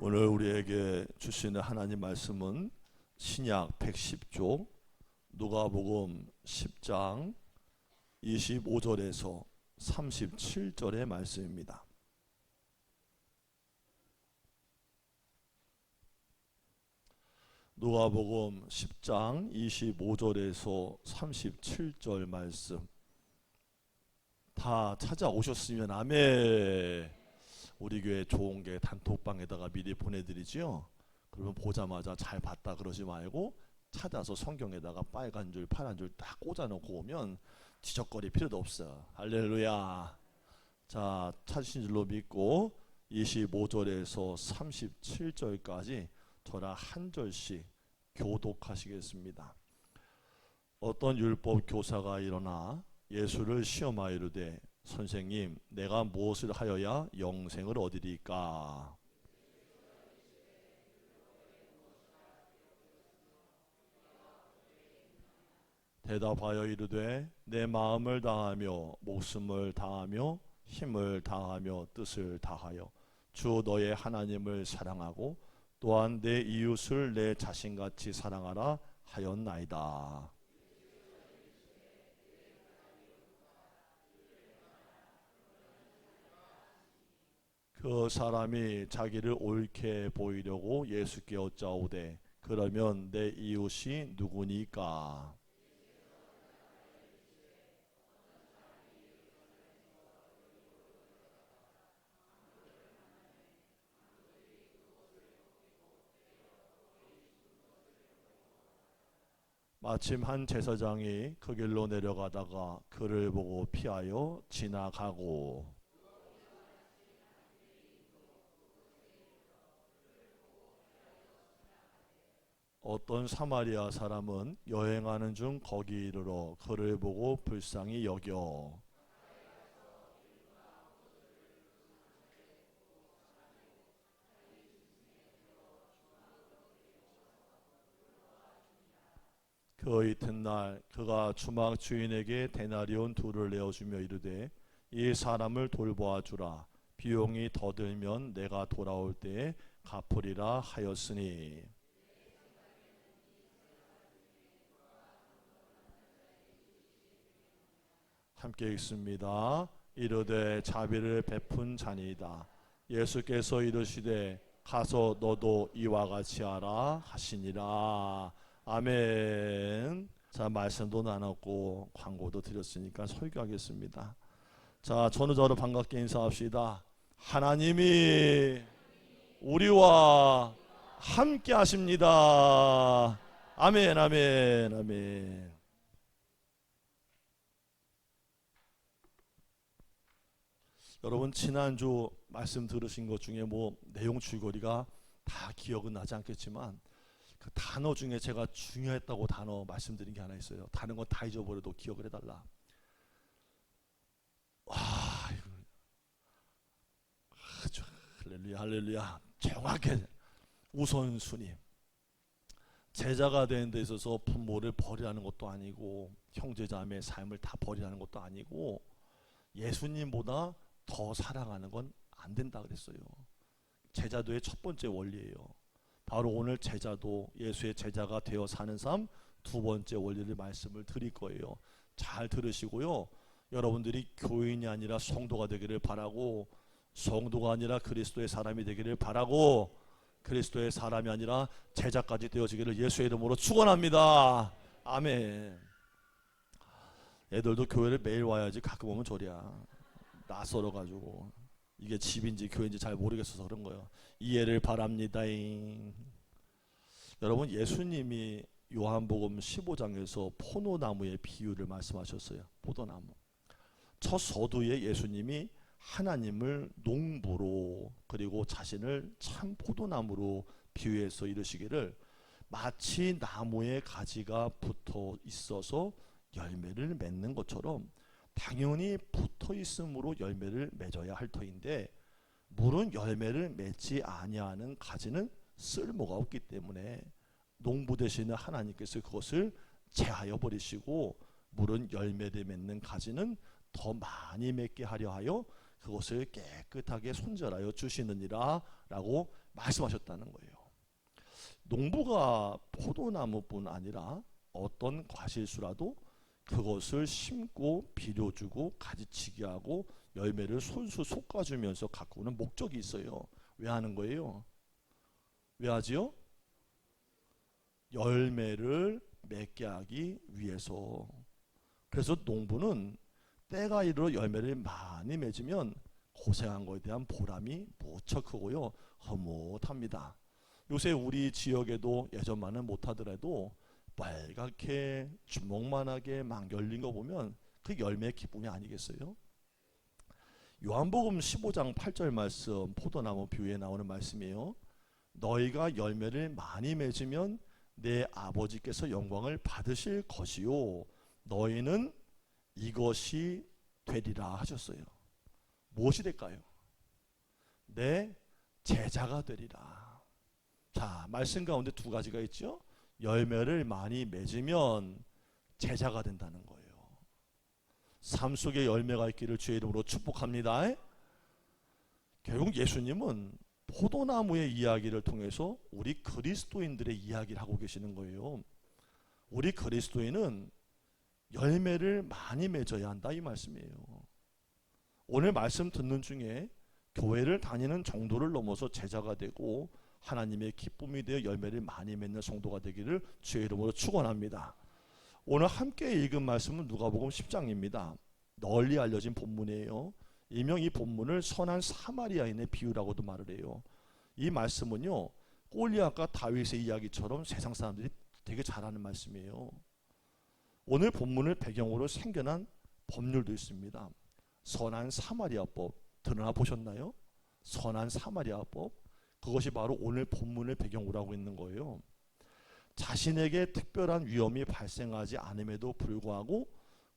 오늘 우리에게 주시는 하나님 말씀은 신약 110조 누가복음 10장 25절에서 37절의 말씀입니다. 누가복음 10장 25절에서 37절 말씀 다 찾아오셨으면 아멘. 우리 교회 좋은 게 단톡방에다가 미리 보내드리지요. 그러면 보자마자 잘 봤다 그러지 말고 찾아서 성경에다가 빨간 줄 파란 줄 딱 꽂아놓고 오면 뒤적거릴 필요도 없어. 할렐루야. 자, 찾으신 줄로 믿고 25절에서 37절까지 저랑 한 절씩 교독하시겠습니다. 어떤 율법 교사가 일어나 예수를 시험하여 이르되 선생님, 내가 무엇을 하여야 영생을 얻으리까? 대답하여 이르되 내 마음을 다하며 목숨을 다하며 힘을 다하며 뜻을 다하여 주 너의 하나님을 사랑하고 또한 내 이웃을 내 자신같이 사랑하라 하였나이다. 그 사람이 자기를 옳게 보이려고 예수께 여짜오되 그러면 내 이웃이 누구니까? 마침 한 제사장이 그 길로 내려가다가 그를 보고 피하여 지나가고 어떤 사마리아 사람은 여행하는 중 거기 이르러 그를 보고 불쌍히 여겨 그 이튿날 그가 주막 주인에게 데나리온 둘을 내어주며 이르되 이 사람을 돌보아 주라. 비용이 더 들면 내가 돌아올 때에 갚으리라 하였으니 함께 읽습니다. 이르되 자비를 베푼 자니이다. 예수께서 이르시되 가서 너도 이와 같이 하라 하시니라. 아멘. 자, 말씀도 나눴고 광고도 드렸으니까 설교하겠습니다. 자, 전우자로 반갑게 인사합시다. 하나님이 우리와 함께 하십니다. 아멘, 아멘, 아멘. 여러분 지난주 말씀 들으신 것 중에 뭐 내용 줄거리가 다 기억은 나지 않겠지만 그 단어 중에 제가 중요했다고 단어 말씀드린 게 하나 있어요. 다른 건 다 잊어버려도 기억을 해달라. 와, 할렐루야, 할렐루야. 정확해. 우선순위. 제자가 되는 데 있어서 부모를 버리라는 것도 아니고 형제자매의 삶을 다 버리라는 것도 아니고 예수님보다 더 사랑하는 건 안 된다 그랬어요. 제자도의 첫 번째 원리예요. 바로 오늘 제자도 예수의 제자가 되어 사는 삶 두 번째 원리를 말씀을 드릴 거예요. 잘 들으시고요. 여러분들이 교인이 아니라 성도가 되기를 바라고 성도가 아니라 그리스도의 사람이 되기를 바라고 그리스도의 사람이 아니라 제자까지 되어지기를 예수의 이름으로 축원합니다. 아멘. 애들도 교회를 매일 와야지 가끔 오면 저리야. 낯설어가지고 이게 집인지 교회인지 잘 모르겠어서 그런 거예요. 이해를 바랍니다잉. 여러분 예수님이 요한복음 15장에서 포도나무의 비유를 말씀하셨어요. 포도나무. 첫 서두에 예수님이 하나님을 농부로 그리고 자신을 참 포도나무로 비유해서 이르시기를 마치 나무에 가지가 붙어 있어서 열매를 맺는 것처럼 당연히 붙어 있음으로 열매를 맺어야 할 터인데 물은 열매를 맺지 아니하는 가지는 쓸모가 없기 때문에 농부 되시는 하나님께서 그것을 제하여 버리시고 물은 열매를 맺는 가지는 더 많이 맺게 하려 하여 그것을 깨끗하게 손절하여 주시느니라 라고 말씀하셨다는 거예요. 농부가 포도나무뿐 아니라 어떤 과실수라도 그것을 심고 비료 주고 가지치기 하고 열매를 손수 솎아주면서 가꾸는 목적이 있어요. 왜 하는 거예요? 왜 하지요? 열매를 맺게 하기 위해서. 그래서 농부는 때가 이르러 열매를 많이 맺으면 고생한 것에 대한 보람이 무척 크고요, 흐뭇합니다. 요새 우리 지역에도 예전만은 못하더라도 빨갛게 주먹만하게 막 열린 거 보면 그 열매의 기쁨이 아니겠어요? 요한복음 15장 8절 말씀, 포도나무 비유에 나오는 말씀이에요. 너희가 열매를 많이 맺으면 내 아버지께서 영광을 받으실 것이요 너희는 이것이 되리라 하셨어요. 무엇이 될까요? 내 제자가 되리라. 자, 말씀 가운데 두 가지가 있죠. 열매를 많이 맺으면 제자가 된다는 거예요. 삶 속에 열매가 있기를 주의 이름으로 축복합니다. 결국 예수님은 포도나무의 이야기를 통해서 우리 그리스도인들의 이야기를 하고 계시는 거예요. 우리 그리스도인은 열매를 많이 맺어야 한다 이 말씀이에요. 오늘 말씀 듣는 중에 교회를 다니는 정도를 넘어서 제자가 되고 하나님의 기쁨이 되어 열매를 많이 맺는 성도가 되기를 주의 이름으로 축원합니다. 오늘 함께 읽은 말씀은 누가복음 10장입니다. 널리 알려진 본문이에요. 일명 이 본문을 선한 사마리아인의 비유라고도 말을 해요. 이 말씀은요, 골리앗과 다윗의 이야기처럼 세상 사람들이 되게 잘 아는 말씀이에요. 오늘 본문을 배경으로 생겨난 법률도 있습니다. 선한 사마리아법 드러나 보셨나요? 선한 사마리아법, 그것이 바로 오늘 본문을 배경으로 하고 있는 거예요. 자신에게 특별한 위험이 발생하지 않음에도 불구하고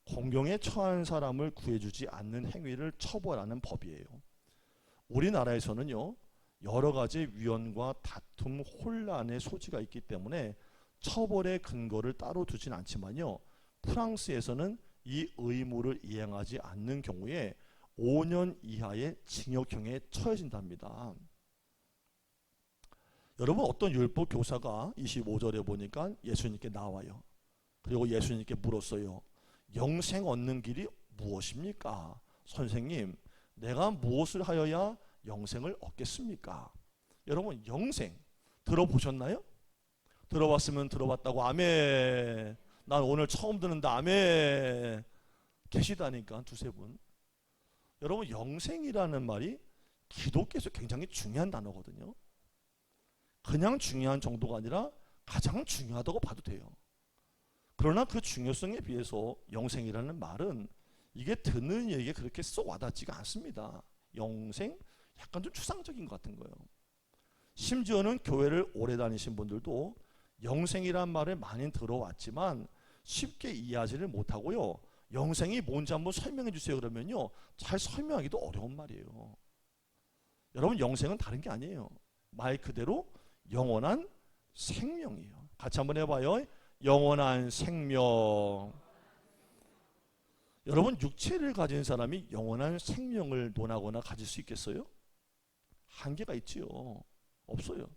공경에 처한 사람을 구해주지 않는 행위를 처벌하는 법이에요. 우리나라에서는요, 여러 가지 위헌과 다툼, 혼란의 소지가 있기 때문에 처벌의 근거를 따로 두진 않지만요, 프랑스에서는 이 의무를 이행하지 않는 경우에 5년 이하의 징역형에 처해진답니다. 여러분, 어떤 율법 교사가 25절에 보니까 예수님께 나와요. 그리고 예수님께 물었어요. 영생 얻는 길이 무엇입니까? 선생님, 내가 무엇을 하여야 영생을 얻겠습니까? 여러분, 영생 들어보셨나요? 들어봤으면 들어봤다고 아멘. 난 오늘 처음 듣는다 아멘. 계시다니까 두세 분. 여러분, 영생이라는 말이 기독교에서 굉장히 중요한 단어거든요. 그냥 중요한 정도가 아니라 가장 중요하다고 봐도 돼요. 그러나 그 중요성에 비해서 영생이라는 말은 이게 듣는 이에게 그렇게 쏙 와닿지가 않습니다. 영생? 약간 좀 추상적인 것 같은 거예요. 심지어는 교회를 오래 다니신 분들도 영생이란 말을 많이 들어왔지만 쉽게 이해하지를 못하고요. 영생이 뭔지 한번 설명해 주세요 그러면요, 잘 설명하기도 어려운 말이에요. 여러분, 영생은 다른 게 아니에요. 말 그대로 영원한 생명이에요. 같이 한번 해봐요. 영원한 생명. 여러분, 육체를 가진 사람이 영원한 생명을 논하거나 가질 수 있겠어요? 한계가 있지요. 없어요.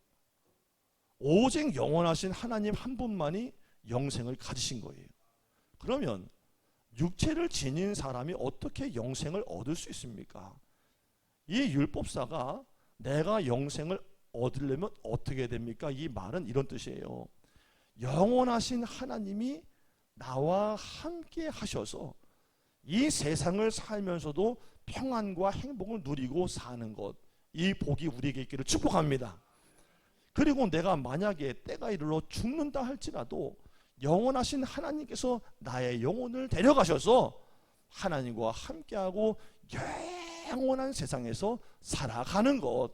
오직 영원하신 하나님 한 분만이 영생을 가지신 거예요. 그러면 육체를 지닌 사람이 어떻게 영생을 얻을 수 있습니까? 이 율법사가 내가 영생을 얻으려면 어떻게 됩니까? 이 말은 이런 뜻이에요. 영원하신 하나님이 나와 함께 하셔서 이 세상을 살면서도 평안과 행복을 누리고 사는 것, 이 복이 우리에게 있기를 축복합니다. 그리고 내가 만약에 때가 이르러 죽는다 할지라도 영원하신 하나님께서 나의 영혼을 데려가셔서 하나님과 함께하고 영원한 세상에서 살아가는 것,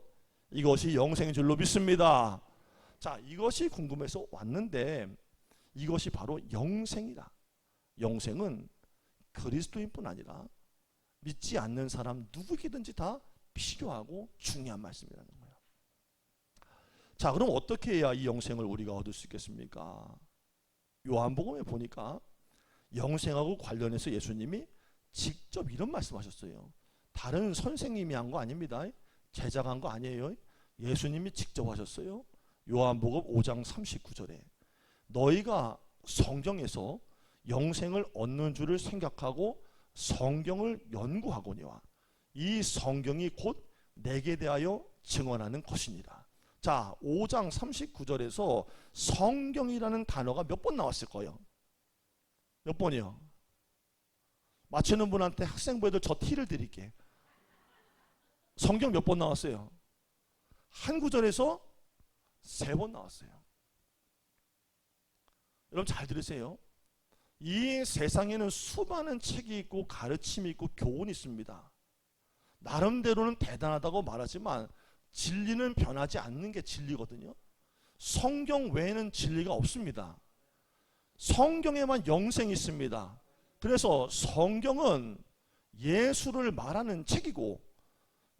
이것이 영생인 줄로 믿습니다. 자, 이것이 궁금해서 왔는데 이것이 바로 영생이다. 영생은 그리스도인뿐 아니라 믿지 않는 사람 누구에게든지 다 필요하고 중요한 말씀이라는 거예요. 자, 그럼 어떻게 해야 이 영생을 우리가 얻을 수 있겠습니까? 요한복음에 보니까 영생하고 관련해서 예수님이 직접 이런 말씀하셨어요. 다른 선생님이 한 거 아닙니다. 제자가 한 거 아니에요. 예수님이 직접 하셨어요. 요한복음 5장 39절에 너희가 성경에서 영생을 얻는 줄을 생각하고 성경을 연구하거니와 이 성경이 곧 내게 대하여 증언하는 것이니라. 자, 5장 39절에서 성경이라는 단어가 몇 번 나왔을 거예요? 몇 번이요? 맞추는 분한테 학생부에도 저 티를 드릴게. 성경 몇 번 나왔어요? 한 구절에서 3번 나왔어요. 여러분 잘 들으세요. 이 세상에는 수많은 책이 있고 가르침이 있고 교훈이 있습니다. 나름대로는 대단하다고 말하지만 진리는 변하지 않는 게 진리거든요. 성경 외에는 진리가 없습니다. 성경에만 영생이 있습니다. 그래서 성경은 예수를 말하는 책이고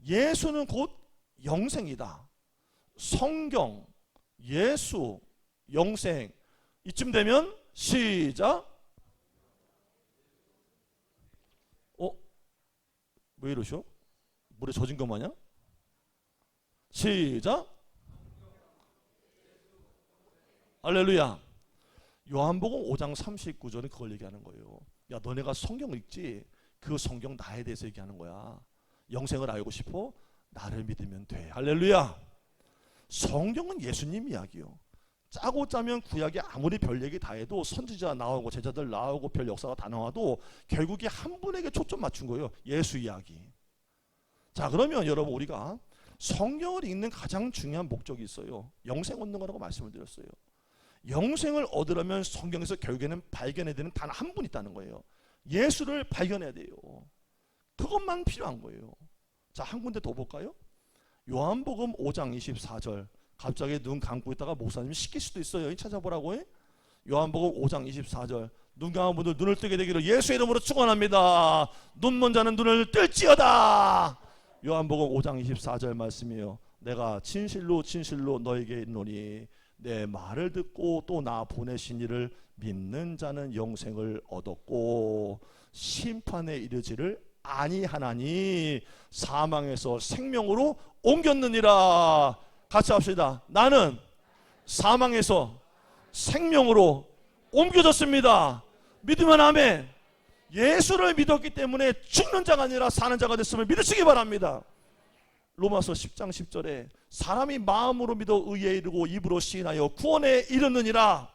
예수는 곧 영생이다. 성경, 예수, 영생. 이쯤 되면 시작. 왜 이러셔? 물에 젖은 것 마냥? 시작. 할렐루야. 요한복음 5장 39절은 그걸 얘기하는 거예요. 야, 너네가 성경을 읽지? 그 성경 나에 대해서 얘기하는 거야. 영생을 알고 싶어? 나를 믿으면 돼. 할렐루야. 성경은 예수님 이야기요. 짜고 짜면 구약에 아무리 별 얘기 다 해도 선지자 나오고 제자들 나오고 별 역사가 다 나와도 결국에 한 분에게 초점 맞춘 거예요. 예수 이야기. 자, 그러면 여러분 우리가 성경을 읽는 가장 중요한 목적이 있어요. 영생 얻는 거라고 말씀을 드렸어요. 영생을 얻으려면 성경에서 결국에는 발견해야 되는 단 한 분 있다는 거예요. 예수를 발견해야 돼요. 그것만 필요한 거예요. 자, 한 군데 더 볼까요? 요한복음 5장 24절. 갑자기 눈 감고 있다가 목사님이 시킬 수도 있어요. 찾아보라고 해. 요한복음 5장 24절. 눈 감은 분들 눈을 뜨게 되기를 예수의 이름으로 축원합니다. 눈 먼 자는 눈을 뜰지어다. 요한복음 5장 24절 말씀이에요. 내가 진실로 진실로 너에게 이르노니 내 말을 듣고 또 나 보내신 이를 믿는 자는 영생을 얻었고 심판에 이르지를 아니하나니 사망에서 생명으로 옮겼느니라. 같이 합시다. 나는 사망에서 생명으로 옮겨졌습니다. 믿으면 아멘. 예수를 믿었기 때문에 죽는 자가 아니라 사는 자가 됐음을 믿으시기 바랍니다. 로마서 10장 10절에 사람이 마음으로 믿어 의에 이르고 입으로 시인하여 구원에 이르느니라.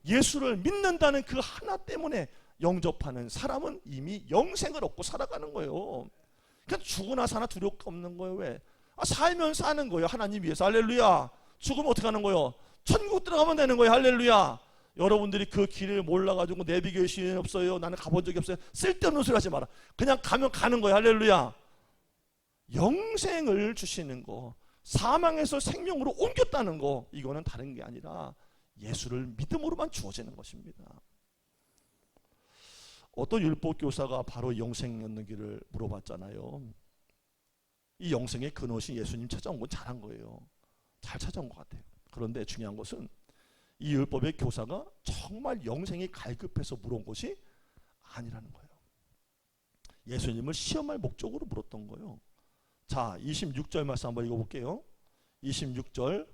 예수를 믿는다는 그 하나 때문에 영접하는 사람은 이미 영생을 얻고 살아가는 거예요. 그러니까 죽으나 사나 두려울 거 없는 거예요. 왜? 살면 사는 거예요. 하나님 위해서. 할렐루야. 죽으면 어떻게 하는 거예요? 천국 들어가면 되는 거예요. 할렐루야. 여러분들이 그 길을 몰라가지고 내비게이션이 시간이 없어요. 나는 가본 적이 없어요. 쓸데없는 소리 하지 마라. 그냥 가면 가는 거예요. 할렐루야. 영생을 주시는 거, 사망에서 생명으로 옮겼다는 거, 이거는 다른 게 아니라 예수를 믿음으로만 주어지는 것입니다. 어떤 율법교사가 바로 영생 얻는 길을 물어봤잖아요. 이 영생의 근원이 예수님 찾아온 건 잘한 거예요. 잘 찾아온 것 같아요. 그런데 중요한 것은 이 율법의 교사가 정말 영생이 갈급해서 물어온 것이 아니라는 거예요. 예수님을 시험할 목적으로 물었던 거예요. 자, 26절 말씀 한번 읽어볼게요. 26절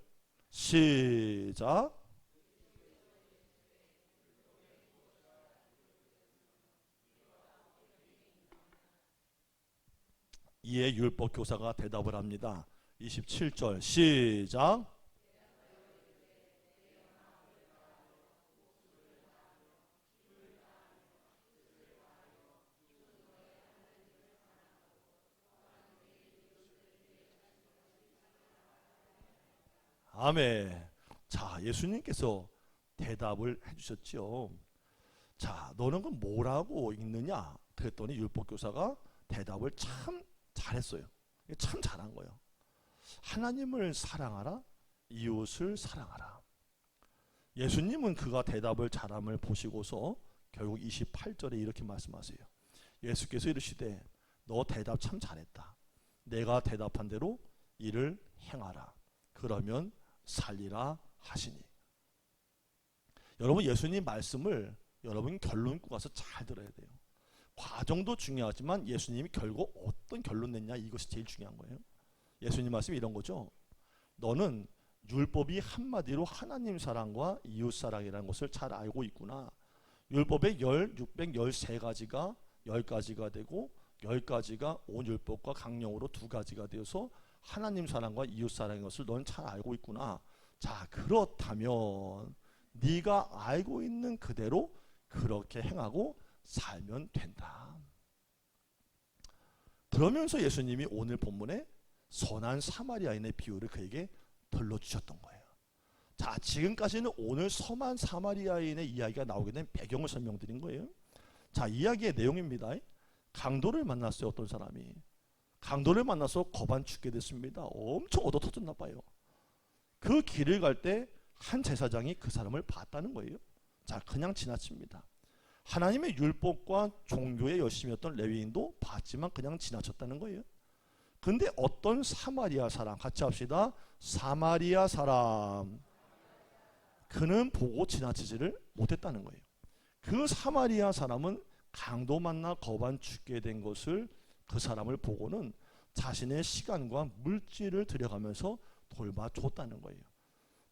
시작. 이에 율법교사가 대답을 합니다. 27절 시작. 아멘. 자, 예수님께서 대답을 해주셨죠. 자, 너는 그 뭐라고 읽느냐? 그랬더니 율법교사가 대답을 참 잘했어요. 참 잘한 거예요. 하나님을 사랑하라, 이웃을 사랑하라. 예수님은 그가 대답을 잘함을 보시고서 결국 28절에 이렇게 말씀하세요. 예수께서 이르시되 너 대답 참 잘했다. 내가 대답한 대로 이를 행하라. 그러면 살리라 하시니. 여러분, 예수님 말씀을 여러분 결론 읽고 가서 잘 들어야 돼요. 과정도 중요하지만 예수님이 결국 어떤 결론 냈냐, 이것이 제일 중요한 거예요. 예수님 말씀이 이런 거죠. 너는 율법이 한마디로 하나님 사랑과 이웃 사랑이라는 것을 잘 알고 있구나. 율법의 613가지가 10가지가 되고 10가지가 온 율법과 강령으로 2가지가 되어서 하나님 사랑과 이웃 사랑인 것을 넌 잘 알고 있구나. 자, 그렇다면 네가 알고 있는 그대로 그렇게 행하고 살면 된다. 그러면서 예수님이 오늘 본문에 선한 사마리아인의 비유를 그에게 들려주셨던 거예요. 자, 지금까지는 오늘 선한 사마리아인의 이야기가 나오게 된 배경을 설명드린 거예요. 자, 이야기의 내용입니다. 강도를 만났어요. 어떤 사람이 강도를 만나서 거반 죽게 됐습니다. 엄청 얻어 터졌나 봐요. 그 길을 갈 때 한 제사장이 그 사람을 봤다는 거예요. 자, 그냥 지나칩니다. 하나님의 율법과 종교에 열심히 했던 레위인도 봤지만 그냥 지나쳤다는 거예요. 근데 어떤 사마리아 사람, 같이 합시다. 사마리아 사람, 그는 보고 지나치지를 못했다는 거예요. 그 사마리아 사람은 강도 만나 거반 죽게 된 것을 그 사람을 보고는 자신의 시간과 물질을 들여가면서 돌봐줬다는 거예요.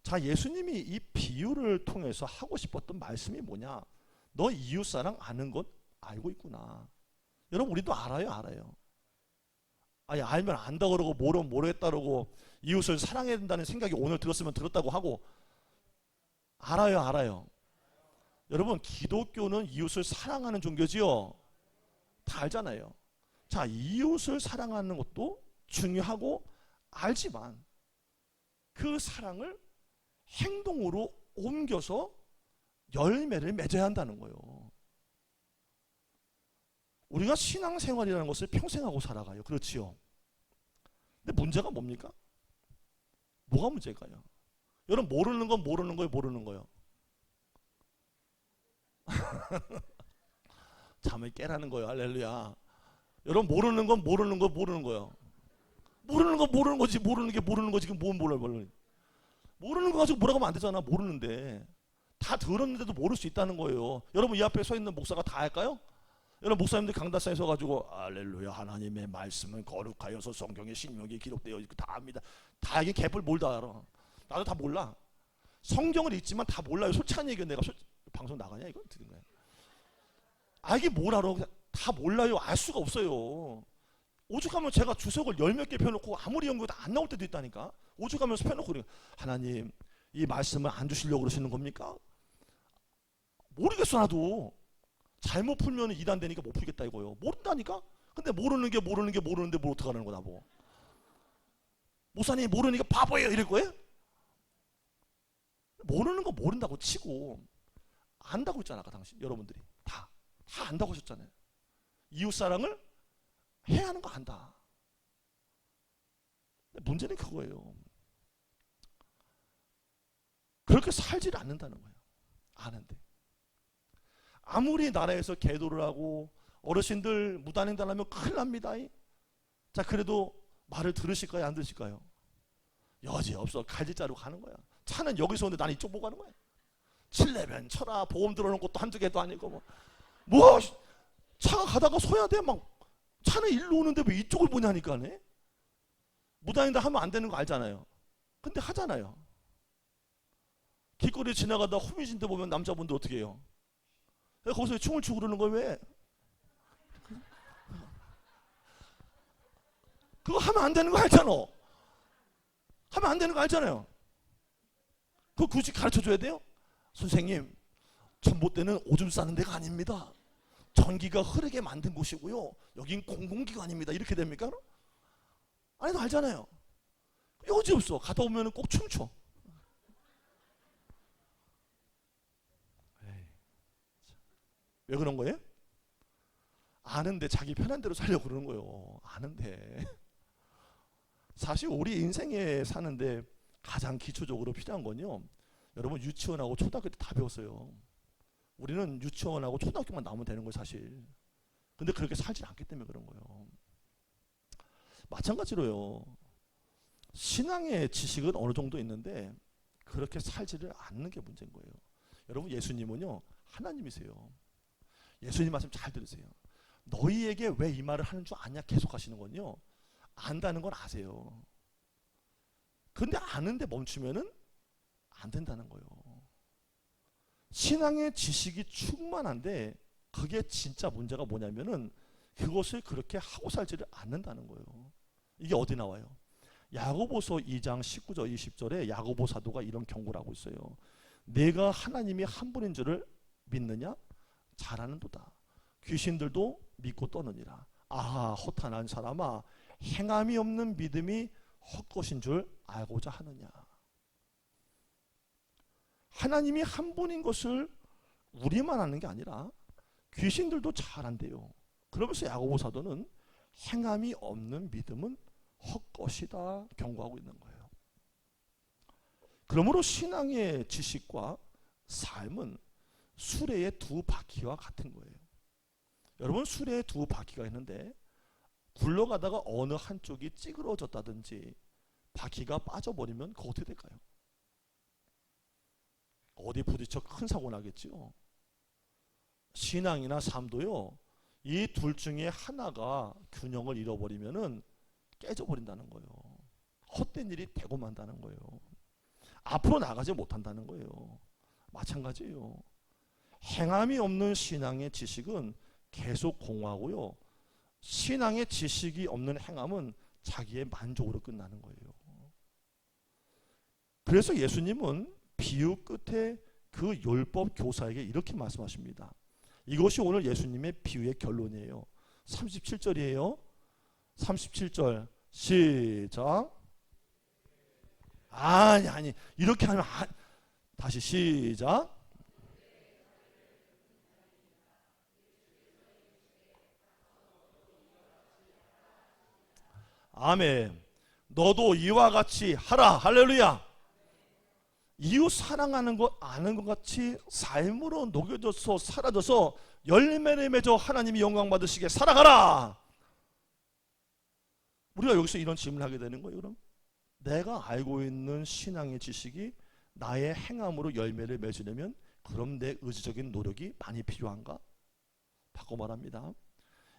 자, 예수님이 이 비유를 통해서 하고 싶었던 말씀이 뭐냐? 너 이웃사랑 아는 것 알고 있구나. 여러분, 우리도 알아요. 아니, 알면 안다 그러고 모르면 모르겠다 그러고 이웃을 사랑해야 된다는 생각이 오늘 들었으면 들었다고 하고 알아요. 여러분, 기독교는 이웃을 사랑하는 종교지요. 다 알잖아요. 자, 이웃을 사랑하는 것도 중요하고 알지만 그 사랑을 행동으로 옮겨서 열매를 맺어야 한다는 거예요. 우리가 신앙생활이라는 것을 평생 하고 살아가요. 그렇지요. 근데 문제가 뭡니까? 뭐가 문제일까요? 여러분, 모르는 건 모르는 거예요. 잠을 깨라는 거예요. 할렐루야. 여러분, 모르는 건 모르는 거예요. 모르는 건 모르는 거지. 모르는 게 모르는 거지. 그럼 뭔 몰라요. 모르는 거 가지고 뭐라고 하면 안 되잖아. 모르는데. 다 들었는데도 모를 수 있다는 거예요. 여러분, 이 앞에 서 있는 목사가 다 할까요? 여러분, 목사님들 강단사에 서가지고 할렐루야, 하나님의 말씀은 거룩하여서 성경에 신명기에 기록되어 있고 다 압니다. 다 이게 개뿔 뭘 다 알아. 나도 다 몰라. 성경을 읽지만 다 몰라요. 솔직한 얘기는 내가 방송 나가냐 이거 드는 거야. 이게 뭘 알아? 다 몰라요. 알 수가 없어요. 오죽하면 제가 주석을 10몇 개 펴놓고 아무리 연구해도 안 나올 때도 있다니까. 오죽하면서 펴놓고 그래요. 하나님, 이 말씀을 안 주시려고 그러시는 겁니까? 모르겠어. 나도 잘못 풀면 이단 되니까 못 풀겠다 이거요. 모른다니까. 근데 모르는 게 모르는데 뭘 어떡하라는 거다 뭐. 목사님, 모르니까 바보예요 이럴 거예요? 모르는 거 모른다고 치고 안다고 했잖아. 아까 당신 여러분들이 다 안다고 하셨잖아요. 이웃사랑을 해야 하는 거 안다. 문제는 그거예요. 그렇게 살지를 않는다는 거예요. 아는데. 아무리 나라에서 계도를 하고 어르신들 무단횡단하면 큰일 납니다. 자, 그래도 말을 들으실까요? 안 들으실까요? 여지없어. 갈짓자로 가는 거야. 차는 여기서 오는데 나는 이쪽 보고 가는 거야. 칠레면 쳐라. 보험 들어놓은 것도 한두 개도 아니고 뭐 차가 가다가 서야 돼. 막 차는 일로 오는데 왜 이쪽을 보냐니까네. 무단횡단 하면 안 되는 거 알잖아요. 근데 하잖아요. 길거리 지나가다 호미진데 보면 남자분들 어떻게 해요? 거기서 춤을 추고 그러는 거예요. 왜? 그거 하면 안 되는 거 알잖아. 하면 안 되는 거 알잖아요. 그거 굳이 가르쳐줘야 돼요? 선생님, 전봇대는 오줌 싸는 데가 아닙니다. 전기가 흐르게 만든 곳이고요. 여긴 공공기관입니다. 이렇게 됩니까? 아니도 알잖아요. 여지없어. 가다 오면 꼭 춤춰. 왜 그런 거예요? 아는데 자기 편한 대로 살려고 그러는 거예요. 아는데. 사실 우리 인생에 사는데 가장 기초적으로 필요한 건요, 여러분, 유치원하고 초등학교 때 다 배웠어요. 우리는 유치원하고 초등학교만 나오면 되는 거예요, 사실. 근데 그렇게 살지 않기 때문에 그런 거예요. 마찬가지로요, 신앙의 지식은 어느 정도 있는데 그렇게 살지를 않는 게 문제인 거예요. 여러분, 예수님은요 하나님이세요. 예수님 말씀 잘 들으세요. 너희에게 왜 이 말을 하는 줄 아냐 계속 하시는 건요, 안다는 건 아세요. 근데 아는데 멈추면은 안 된다는 거예요. 신앙의 지식이 충만한데 그게 진짜 문제가 뭐냐면은 그것을 그렇게 하고 살지를 않는다는 거예요. 이게 어디 나와요? 야고보서 2장 19절 20절에 야고보 사도가 이런 경고를 하고 있어요. 내가 하나님이 한 분인 줄을 믿느냐? 잘하는도다. 귀신들도 믿고 떠느니라. 아하, 허탄한 사람아, 행함이 없는 믿음이 헛것인 줄 알고자 하느냐. 하나님이 한 분인 것을 우리만 아는 게 아니라 귀신들도 잘한대요. 그러면서 야고보 사도는 행함이 없는 믿음은 헛것이다 경고하고 있는 거예요. 그러므로 신앙의 지식과 삶은 수레의 두 바퀴와 같은 거예요. 여러분, 수레에 두 바퀴가 있는데 굴러가다가 어느 한쪽이 찌그러졌다든지 바퀴가 빠져버리면 그거 어떻게 될까요? 어디 부딪혀 큰 사고 나겠죠. 신앙이나 삶도요, 이 둘 중에 하나가 균형을 잃어버리면은 깨져버린다는 거예요. 헛된 일이 되고 만다는 거예요. 앞으로 나가지 못한다는 거예요. 마찬가지예요. 행함이 없는 신앙의 지식은 계속 공허하고요, 신앙의 지식이 없는 행함은 자기의 만족으로 끝나는 거예요. 그래서 예수님은 비유 끝에 그 율법 교사에게 이렇게 말씀하십니다. 이것이 오늘 예수님의 비유의 결론이에요. 37절이에요. 37절 시작. 아니 이렇게 하면 다시 시작. 아멘. 너도 이와 같이 하라. 할렐루야. 이웃 사랑하는 것 아는 것 같이 삶으로 녹여져서 사라져서 열매를 맺어 하나님이 영광 받으시게 살아가라. 우리가 여기서 이런 질문을 하게 되는 거예요. 그럼 내가 알고 있는 신앙의 지식이 나의 행함으로 열매를 맺으려면 그럼 내 의지적인 노력이 많이 필요한가? 바꿔 말합니다.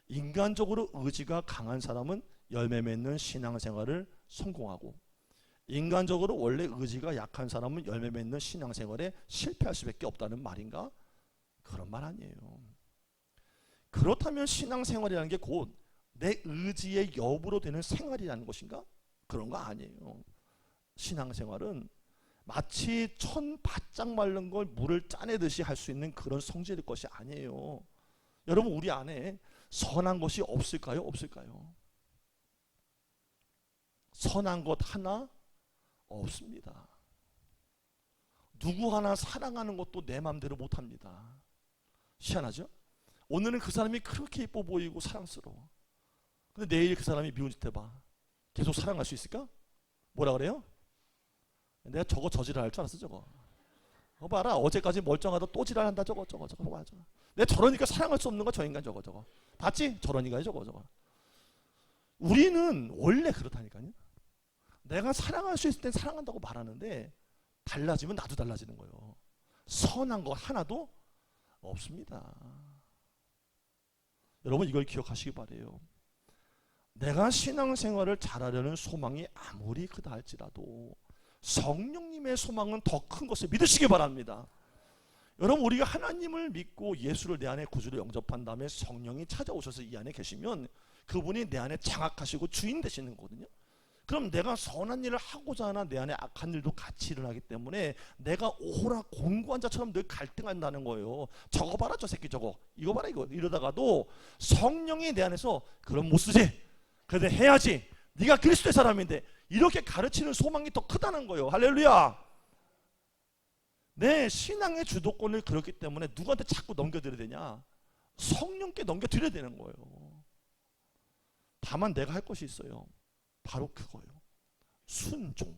인간적으로 의지가 강한 사람은 열매 맺는 신앙생활을 성공하고, 인간적으로 원래 의지가 약한 사람은 열매 맺는 신앙생활에 실패할 수밖에 없다는 말인가? 그런 말 아니에요. 그렇다면 신앙생활이라는 게 곧 내 의지의 여부로 되는 생활이라는 것인가? 그런 거 아니에요. 신앙생활은 마치 천 바짝 마른 걸 물을 짜내듯이 할 수 있는 그런 성질일 것이 아니에요. 여러분, 우리 안에 선한 것이 없을까요? 없을까요? 선한 것 하나 없습니다. 누구 하나 사랑하는 것도 내 마음대로 못합니다. 희한하죠? 오늘은 그 사람이 그렇게 예뻐 보이고 사랑스러워. 근데 내일 그 사람이 미운 짓 해봐. 계속 사랑할 수 있을까? 뭐라 그래요? 내가 저거 저지랄 줄 알았어. 저거 봐라, 어제까지 멀쩡하다 또 지랄한다. 저거 봐봐. 내가 저러니까 사랑할 수 없는 거 저 인간 저거 봤지? 저러니까 저거 우리는 원래 그렇다니까요. 내가 사랑할 수 있을 땐 사랑한다고 말하는데 달라지면 나도 달라지는 거예요. 선한 거 하나도 없습니다. 여러분, 이걸 기억하시기 바래요. 내가 신앙생활을 잘하려는 소망이 아무리 크다 할지라도 성령님의 소망은 더 큰 것을 믿으시기 바랍니다. 여러분, 우리가 하나님을 믿고 예수를 내 안에 구주로 영접한 다음에 성령이 찾아오셔서 이 안에 계시면 그분이 내 안에 장악하시고 주인 되시는 거거든요. 그럼 내가 선한 일을 하고자 하나 내 안에 악한 일도 같이 일어나기 때문에 내가 오호라 공고한 자처럼 늘 갈등한다는 거예요. 저거 봐라, 저 새끼 저거, 이거 봐라, 이거. 이러다가도 성령이 내 안에서 그럼 못 쓰지, 그래도 해야지, 네가 그리스도의 사람인데, 이렇게 가르치는 소망이 더 크다는 거예요. 할렐루야. 내 신앙의 주도권을 그렇기 때문에 누구한테 자꾸 넘겨드려야 되냐? 성령께 넘겨드려야 되는 거예요. 다만 내가 할 것이 있어요. 바로 그거예요. 순종.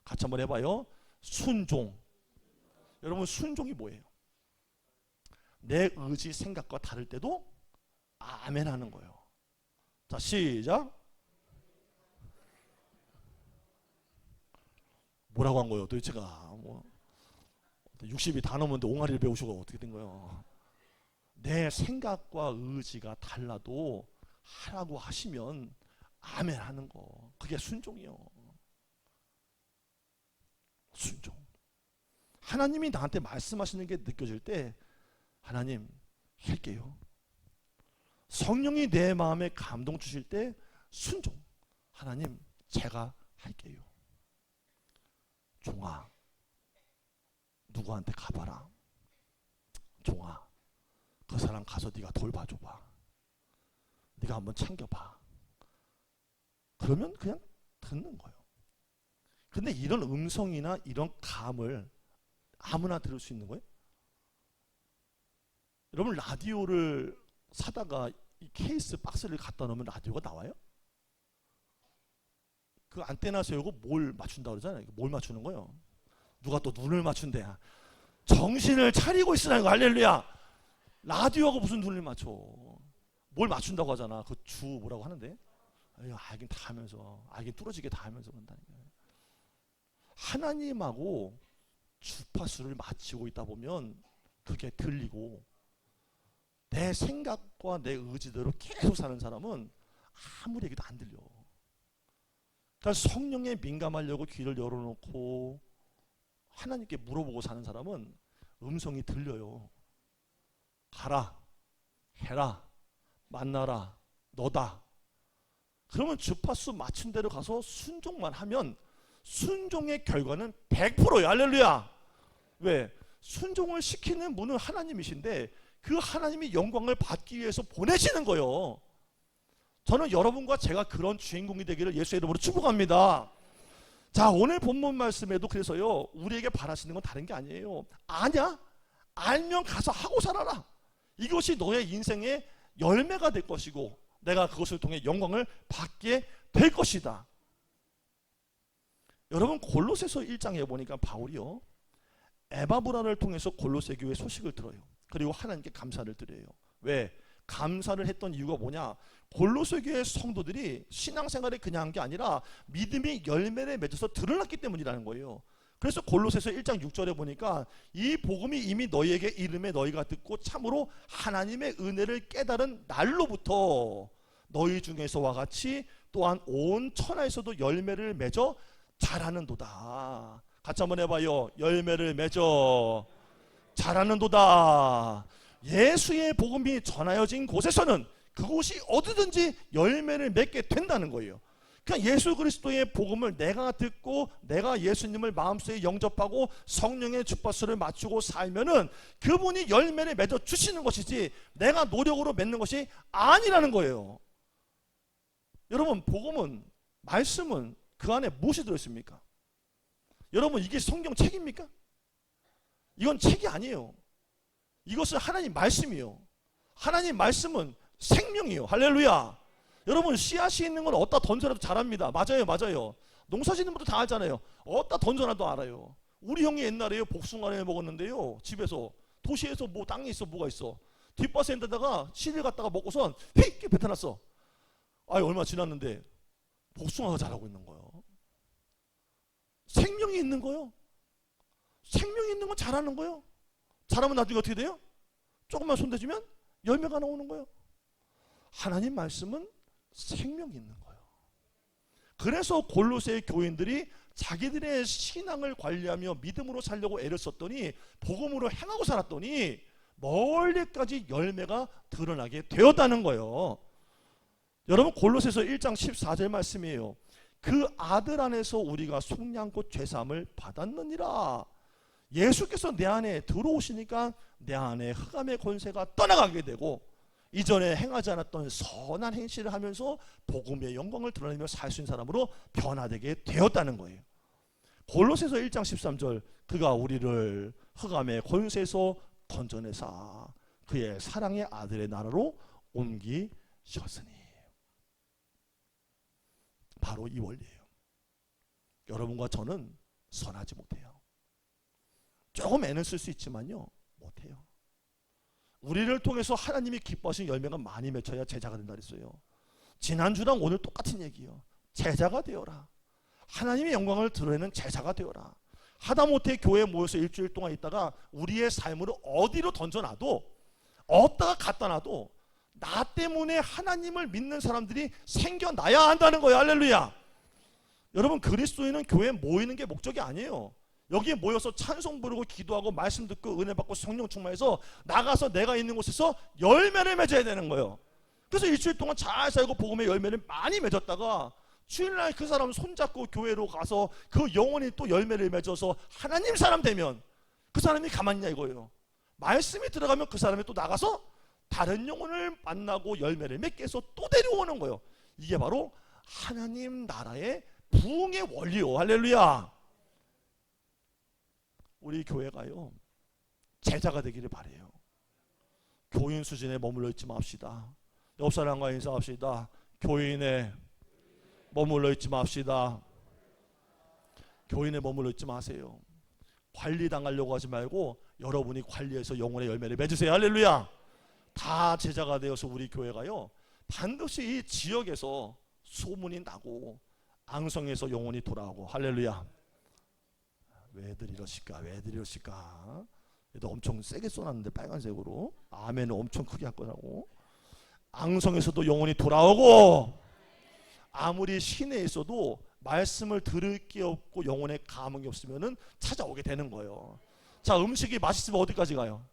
같이 한번 해봐요. 순종. 여러분, 순종이 뭐예요? 내 의지 생각과 다를 때도 아멘 하는 거예요. 자, 시작. 뭐라고 한 거예요? 도대체가 60이 다 넘었는데 옹알이를 배우시고 어떻게 된 거예요? 내 생각과 의지가 달라도 하라고 하시면 아멘 하는 거, 그게 순종이요. 순종. 하나님이 나한테 말씀하시는 게 느껴질 때 하나님 할게요. 성령이 내 마음에 감동 주실 때 순종. 하나님 제가 할게요. 종아 누구한테 가봐라. 종아 그 사람 가서 네가 돌봐줘봐. 네가 한번 챙겨봐. 그러면 그냥 듣는 거예요. 근데 이런 음성이나 이런 감을 아무나 들을 수 있는 거예요? 여러분 라디오를 사다가 이 케이스 박스를 갖다 놓으면 라디오가 나와요? 그 안테나 세우고 뭘 맞춘다 그러잖아요. 뭘 맞추는 거예요? 누가 또 눈을 맞춘대야. 정신을 차리고 있으라는 거. 할렐루야. 라디오하고 무슨 눈을 맞춰. 뭘 맞춘다고 하잖아. 그 주 뭐라고 하는데. 알긴 다 하면서 알긴 뚫어지게 다 하면서 그런다니까. 하나님하고 주파수를 맞추고 있다 보면 그게 들리고 내 생각과 내 의지대로 계속 사는 사람은 아무리 얘기도 안 들려. 그러니까 성령에 민감하려고 귀를 열어놓고 하나님께 물어보고 사는 사람은 음성이 들려요. 가라, 해라, 만나라, 너다. 그러면 주파수 맞춘 대로 가서 순종만 하면 순종의 결과는 100%예요. 할렐루야. 왜? 순종을 시키는 분은 하나님이신데 그 하나님이 영광을 받기 위해서 보내시는 거예요. 저는 여러분과 제가 그런 주인공이 되기를 예수의 이름으로 축복합니다. 자, 오늘 본문 말씀에도 그래서요, 우리에게 바라시는 건 다른 게 아니에요. 아냐? 알면 가서 하고 살아라. 이것이 너의 인생의 열매가 될 것이고 내가 그것을 통해 영광을 받게 될 것이다. 여러분 골로새서 1장에 보니까 바울이요, 에바브라를 통해서 골로새 교회 소식을 들어요. 그리고 하나님께 감사를 드려요. 왜? 감사를 했던 이유가 뭐냐? 골로새 교회 성도들이 신앙생활이 그냥 한 게 아니라 믿음이 열매를 맺어서 드러났기 때문이라는 거예요. 그래서 골로새서 1장 6절에 보니까 이 복음이 이미 너희에게 이름에 너희가 듣고 참으로 하나님의 은혜를 깨달은 날로부터 너희 중에서와 같이 또한 온 천하에서도 열매를 맺어 자라는도다. 같이 한번 해봐요. 열매를 맺어 자라는도다. 예수의 복음이 전하여진 곳에서는 그곳이 어디든지 열매를 맺게 된다는 거예요. 그러니까 예수 그리스도의 복음을 내가 듣고 내가 예수님을 마음속에 영접하고 성령의 주파수를 맞추고 살면은 그분이 열매를 맺어 주시는 것이지 내가 노력으로 맺는 것이 아니라는 거예요. 여러분 복음은, 말씀은 그 안에 무엇이 들어있습니까? 여러분 이게 성경 책입니까? 이건 책이 아니에요. 이것은 하나님 말씀이요. 하나님 말씀은 생명이요. 할렐루야. 여러분 씨앗이 있는 건 어디다 던져놔도 자랍니다. 맞아요, 맞아요. 농사 짓는 분도 다 알잖아요. 어디다 던져놔도 알아요. 우리 형이 옛날에요 복숭아를 먹었는데요, 집에서 도시에서 뭐 땅에 있어 뭐가 있어, 뒷밭에다가 씨를 갖다가 먹고선 휙 뱉어놨어. 얼마 지났는데 복숭아가 자라고 있는 거예요. 생명이 있는 거예요. 생명이 있는 건 자라는 거예요. 자라면 나중에 어떻게 돼요? 조금만 손대주면 열매가 나오는 거예요. 하나님 말씀은 생명이 있는 거예요. 그래서 골로새 교인들이 자기들의 신앙을 관리하며 믿음으로 살려고 애를 썼더니 복음으로 행하고 살았더니 멀리까지 열매가 드러나게 되었다는 거예요. 여러분 골로새서 1장 14절 말씀이에요. 그 아들 안에서 우리가 속량곧 죄사함을 받았느니라. 예수께서 내 안에 들어오시니까 내 안에 흑암의 권세가 떠나가게 되고 이전에 행하지 않았던 선한 행실을 하면서 복음의 영광을 드러내며 살 수 있는 사람으로 변화되게 되었다는 거예요. 골로새서 1장 13절 그가 우리를 흑암의 권세에서 건져내사 그의 사랑의 아들의 나라로 옮기셨으니. 바로 이 원리예요. 여러분과 저는 선하지 못해요. 조금 애는 쓸 수 있지만요 못해요. 우리를 통해서 하나님이 기뻐하신 열매가 많이 맺혀야 제자가 된다 그랬어요. 지난주랑 오늘 똑같은 얘기예요. 제자가 되어라. 하나님의 영광을 드러내는 제자가 되어라. 하다못해 교회에 모여서 일주일 동안 있다가 우리의 삶을 어디로 던져놔도 어디다가 갖다 놔도 나 때문에 하나님을 믿는 사람들이 생겨나야 한다는 거예요. 할렐루야. 여러분 그리스도인은 교회에 모이는 게 목적이 아니에요. 여기에 모여서 찬송 부르고 기도하고 말씀 듣고 은혜 받고 성령 충만해서 나가서 내가 있는 곳에서 열매를 맺어야 되는 거예요. 그래서 일주일 동안 잘 살고 복음의 열매를 많이 맺었다가 주일날 그 사람 손잡고 교회로 가서 그 영혼이 또 열매를 맺어서 하나님 사람 되면 그 사람이 가만히 있냐 이거예요. 말씀이 들어가면 그 사람이 또 나가서 다른 영혼을 만나고 열매를 맺게 해서 또 데려오는 거예요. 이게 바로 하나님 나라의 부흥의 원리요. 할렐루야. 우리 교회가요 제자가 되기를 바래요. 교인 수준에 머물러 있지 맙시다. 옆 사람과 인사합시다. 교인에 머물러 있지 맙시다. 교인에 머물러 있지 마세요. 관리 당하려고 하지 말고 여러분이 관리해서 영혼의 열매를 맺으세요. 할렐루야. 다 제자가 되어서 우리 교회가요 반드시 이 지역에서 소문이 나고 앙성에서 영혼이 돌아오고. 할렐루야. 왜들 이러실까? 왜들 이러실까? 얘도 엄청 세게 쏘놨는데 빨간색으로 아멘을 엄청 크게 할 거라고. 앙성에서도 영혼이 돌아오고 아무리 시내에 있어도 말씀을 들을 게 없고 영혼의 감흥이 없으면은 찾아오게 되는 거예요. 자, 음식이 맛있으면 어디까지 가요?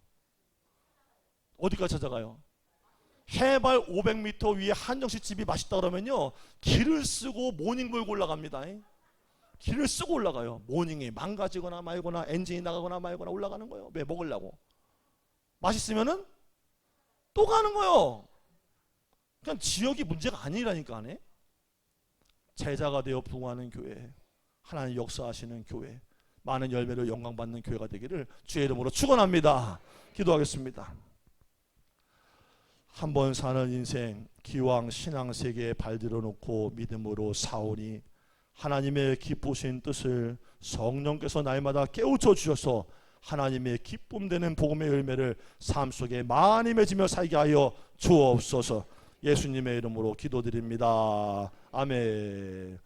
어디까지 찾아가요? 해발 500m 위에 한정식 집이 맛있다 그러면요 길을 쓰고 모닝 걸고 올라갑니다. 길을 쓰고 올라가요. 모닝이 망가지거나 말거나 엔진이 나가거나 말거나 올라가는 거예요. 왜? 먹으려고. 맛있으면은 또 가는 거예요. 그냥 지역이 문제가 아니라니까. 제자가 되어 부흥하는 교회, 하나님 역사하시는 교회, 많은 열매로 영광받는 교회가 되기를 주의 이름으로 축원합니다. 기도하겠습니다. 한 번 사는 인생 기왕 신앙 세계에 발들여 놓고 믿음으로 사오니 하나님의 기쁘신 뜻을 성령께서 날마다 깨우쳐 주셔서 하나님의 기쁨 되는 복음의 열매를 삶 속에 많이 맺으며 살게 하여 주옵소서. 예수님의 이름으로 기도드립니다. 아멘.